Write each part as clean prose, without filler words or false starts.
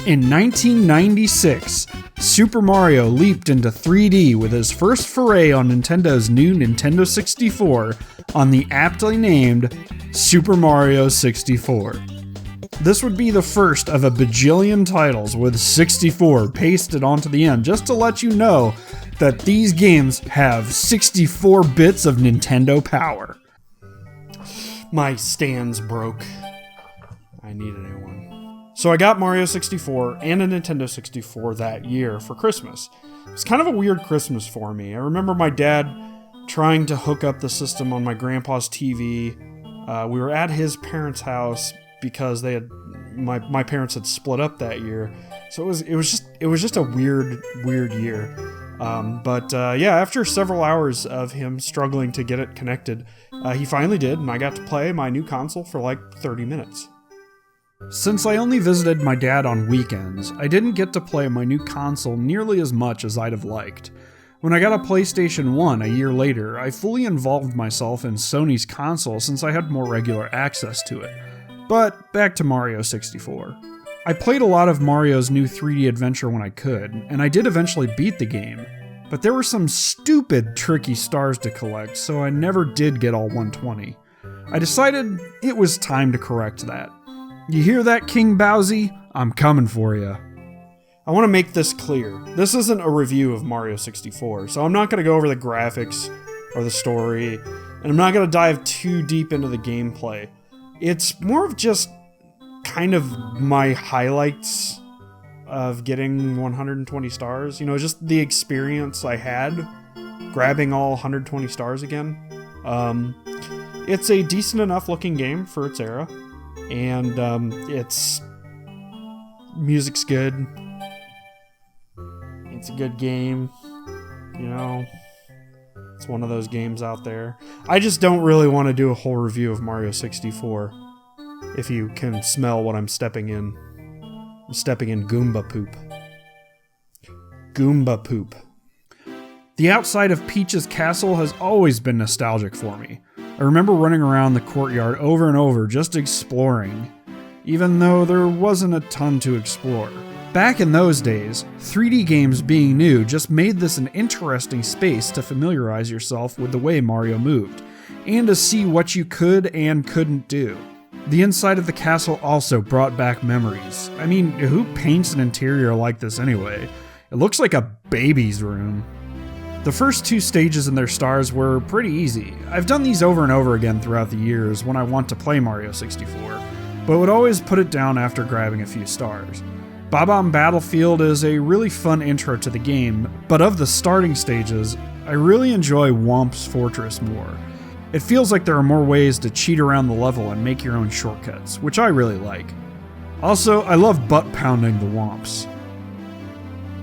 In 1996, Super Mario leaped into 3D with his first foray on Nintendo's new Nintendo 64 on the aptly named Super Mario 64. This would be the first of a bajillion titles with 64 pasted onto the end, just to let you know that these games have 64 bits of Nintendo power. My stands broke. I need a new one. So I got Mario 64 and a Nintendo 64 that year for Christmas. It was kind of a weird Christmas for me. I remember my dad trying to hook up the system on my grandpa's TV. We were at his parents' house because they had my parents had split up that year. So it was just a weird year. After several hours of him struggling to get it connected, he finally did, and I got to play my new console for like 30 minutes. Since I only visited my dad on weekends, I didn't get to play my new console nearly as much as I'd have liked. When I got a PlayStation 1 a year later, I fully involved myself in Sony's console since I had more regular access to it. But back to Mario 64. I played a lot of Mario's new 3D adventure when I could, and I did eventually beat the game, but there were some stupid tricky stars to collect, so I never did get all 120. I decided it was time to correct that. You hear that, King Bowsy? I'm coming for you. I want to make this clear. This isn't a review of Mario 64, so I'm not going to go over the graphics or the story, and I'm not going to dive too deep into the gameplay. It's more of just kind of my highlights of getting 120 stars. You know, just the experience I had grabbing all 120 stars again. It's a decent enough looking game for its era, and its music's good. It's a good game, you know. It's one of those games out there. I just don't really want to do a whole review of Mario 64. If you can smell what I'm stepping in. I'm stepping in Goomba poop. Goomba poop. The outside of Peach's castle has always been nostalgic for me. I remember running around the courtyard over and over just exploring, even though there wasn't a ton to explore. Back in those days, 3D games being new just made this an interesting space to familiarize yourself with the way Mario moved, and to see what you could and couldn't do. The inside of the castle also brought back memories. I mean, who paints an interior like this anyway? It looks like a baby's room. The first two stages and their stars were pretty easy. I've done these over and over again throughout the years when I want to play Mario 64, but would always put it down after grabbing a few stars. Bob-omb Battlefield is a really fun intro to the game, but of the starting stages, I really enjoy Whomp's Fortress more. It feels like there are more ways to cheat around the level and make your own shortcuts, which I really like. Also, I love butt-pounding the Whomps.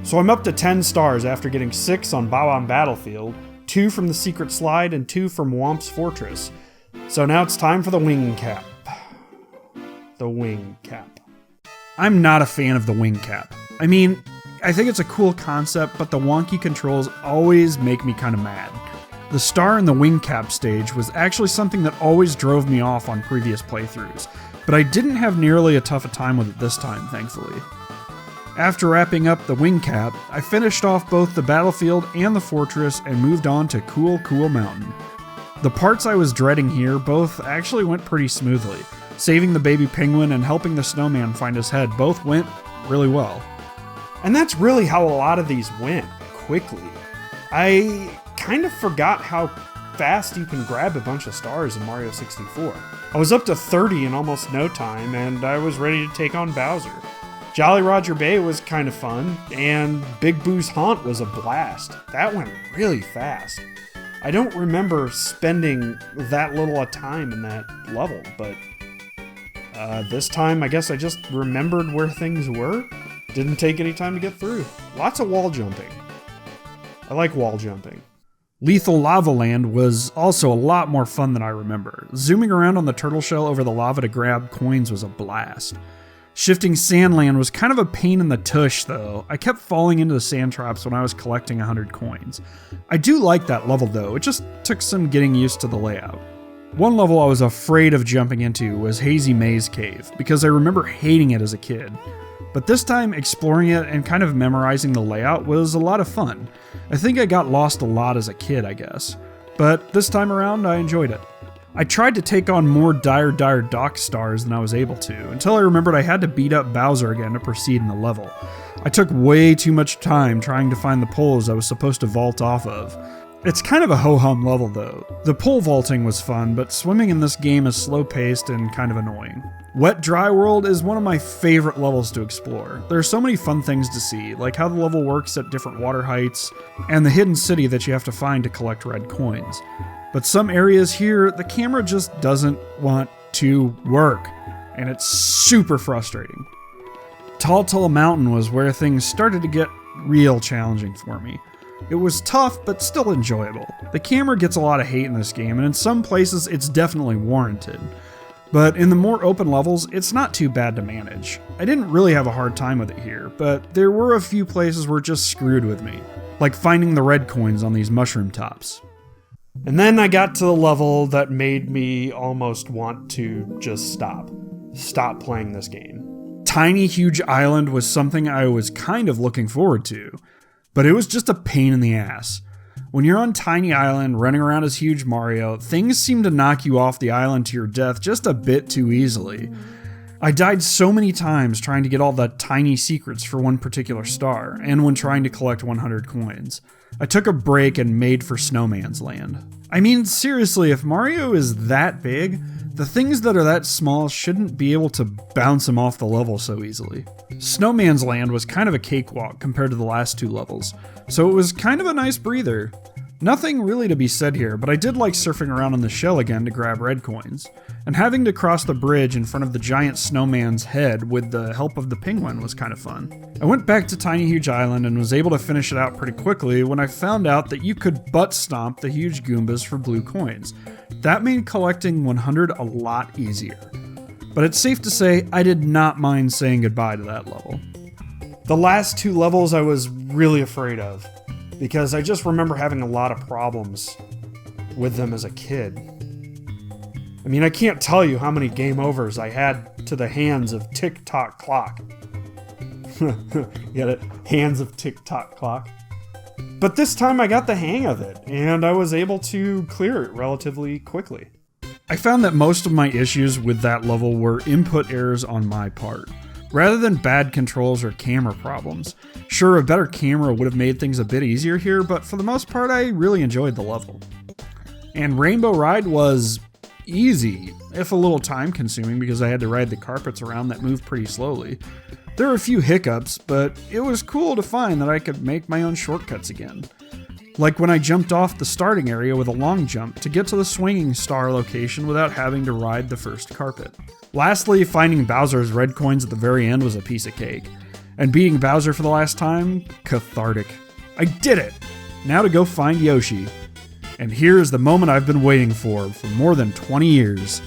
So I'm up to 10 stars after getting 6 on Bob-omb Battlefield, 2 from the Secret Slide, and 2 from Whomp's Fortress. So now it's time for the wing cap. The wing cap. I'm not a fan of the wing cap. I mean, I think it's a cool concept, but the wonky controls always make me kind of mad. The star in the wing cap stage was actually something that always drove me off on previous playthroughs, but I didn't have nearly as tough a time with it this time, thankfully. After wrapping up the wing cap, I finished off both the battlefield and the fortress and moved on to Cool Cool Mountain. The parts I was dreading here both actually went pretty smoothly. Saving the baby penguin and helping the snowman find his head both went really well. And that's really how a lot of these went, quickly. I kind of forgot how fast you can grab a bunch of stars in Mario 64. I was up to 30 in almost no time, and I was ready to take on Bowser. Jolly Roger Bay was kind of fun, and Big Boo's Haunt was a blast. That went really fast. I don't remember spending that little a time in that level, but this time I guess I just remembered where things were. Didn't take any time to get through. Lots of wall jumping. I like wall jumping. Lethal Lava Land was also a lot more fun than I remember. Zooming around on the turtle shell over the lava to grab coins was a blast. Shifting Sandland was kind of a pain in the tush though. I kept falling into the sand traps when I was collecting 100 coins. I do like that level though, it just took some getting used to the layout. One level I was afraid of jumping into was Hazy Maze Cave, because I remember hating it as a kid. But this time, exploring it and kind of memorizing the layout was a lot of fun. I think I got lost a lot as a kid, I guess. But this time around, I enjoyed it. I tried to take on more Dire Dock stars than I was able to, until I remembered I had to beat up Bowser again to proceed in the level. I took way too much time trying to find the poles I was supposed to vault off of. It's kind of a ho-hum level though. The pole vaulting was fun, but swimming in this game is slow-paced and kind of annoying. Wet Dry World is one of my favorite levels to explore. There are so many fun things to see, like how the level works at different water heights, and the hidden city that you have to find to collect red coins. But some areas here, the camera just doesn't want to work, and it's super frustrating. Tall Mountain was where things started to get real challenging for me. It was tough, but still enjoyable. The camera gets a lot of hate in this game, and in some places it's definitely warranted. But in the more open levels, it's not too bad to manage. I didn't really have a hard time with it here, but there were a few places where it just screwed with me, like finding the red coins on these mushroom tops. And then I got to the level that made me almost want to just stop playing this game. Tiny Huge Island was something I was kind of looking forward to, but it was just a pain in the ass. When you're on Tiny Island running around as Huge Mario, things seem to knock you off the island to your death just a bit too easily. I died so many times trying to get all the tiny secrets for one particular star, and when trying to collect 100 coins. I took a break and made for Snowman's Land. I mean, seriously, if Mario is that big, the things that are that small shouldn't be able to bounce him off the level so easily. Snowman's Land was kind of a cakewalk compared to the last two levels, so it was kind of a nice breather. Nothing really to be said here, but I did like surfing around on the shell again to grab red coins, and having to cross the bridge in front of the giant snowman's head with the help of the penguin was kind of fun. I went back to Tiny Huge Island and was able to finish it out pretty quickly when I found out that you could butt stomp the huge Goombas for blue coins. That made collecting 100 a lot easier. But it's safe to say I did not mind saying goodbye to that level. The last two levels I was really afraid of, because I just remember having a lot of problems with them as a kid. I mean, I can't tell you how many game overs I had to the hands of Tick-Tock Clock. Get it? Hands of Tick-Tock Clock. But this time I got the hang of it, and I was able to clear it relatively quickly. I found that most of my issues with that level were input errors on my part, rather than bad controls or camera problems. Sure, a better camera would have made things a bit easier here, but for the most part I really enjoyed the level. And Rainbow Ride was easy, if a little time consuming because I had to ride the carpets around that moved pretty slowly. There were a few hiccups, but it was cool to find that I could make my own shortcuts again. Like when I jumped off the starting area with a long jump to get to the swinging star location without having to ride the first carpet. Lastly, finding Bowser's red coins at the very end was a piece of cake. And beating Bowser for the last time, cathartic. I did it! Now to go find Yoshi. And here is the moment I've been waiting for more than 20 years.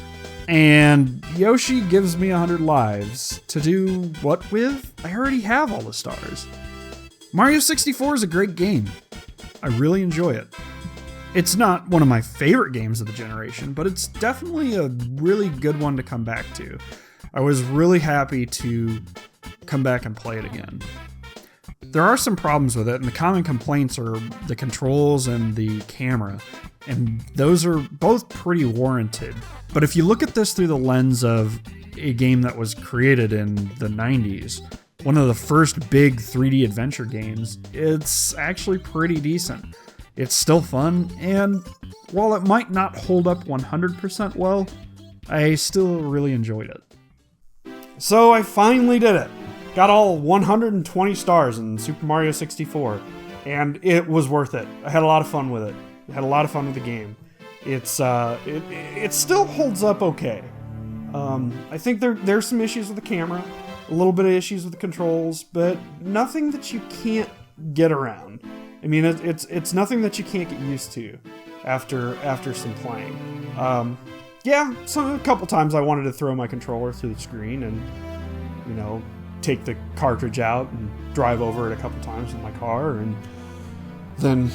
And Yoshi gives me 100 lives. To do what with? I already have all the stars. Mario 64 is a great game. I really enjoy it. It's not one of my favorite games of the generation, but it's definitely a really good one to come back to. I was really happy to come back and play it again. There are some problems with it, and the common complaints are the controls and the camera, and those are both pretty warranted. But if you look at this through the lens of a game that was created in the 90s, one of the first big 3D adventure games, it's actually pretty decent. It's still fun, and while it might not hold up 100% well, I still really enjoyed it. So I finally did it! Got all 120 stars in Super Mario 64, and it was worth it. I had a lot of fun with it. I had a lot of fun with the game. It still holds up okay. I think there's some issues with the camera, a little bit of issues with the controls, but nothing that you can't get around. I mean, it's nothing that you can't get used to after some playing. A couple times I wanted to throw my controller through the screen and, take the cartridge out and drive over it a couple times in my car, and then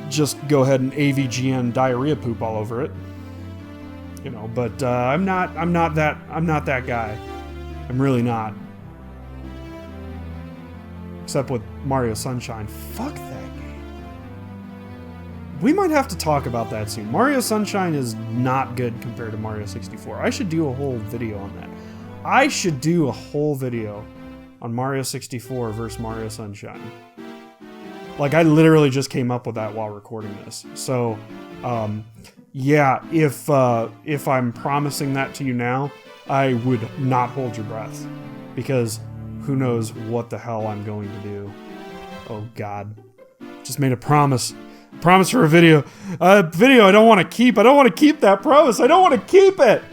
just go ahead and AVGN diarrhea poop all over it. But I'm not that guy. I'm really not. Except with Mario Sunshine. Fuck that game. We might have to talk about that soon. Mario Sunshine is not good compared to Mario 64. I should do a whole video on that. I should do a whole video on Mario 64 versus Mario Sunshine. Like, I literally just came up with that while recording this. So, yeah, if I'm promising that to you now, I would not hold your breath. Because who knows what the hell I'm going to do. Oh, God. Just made a promise. Promise for a video. A video I don't want to keep. I don't want to keep that promise. I don't want to keep it.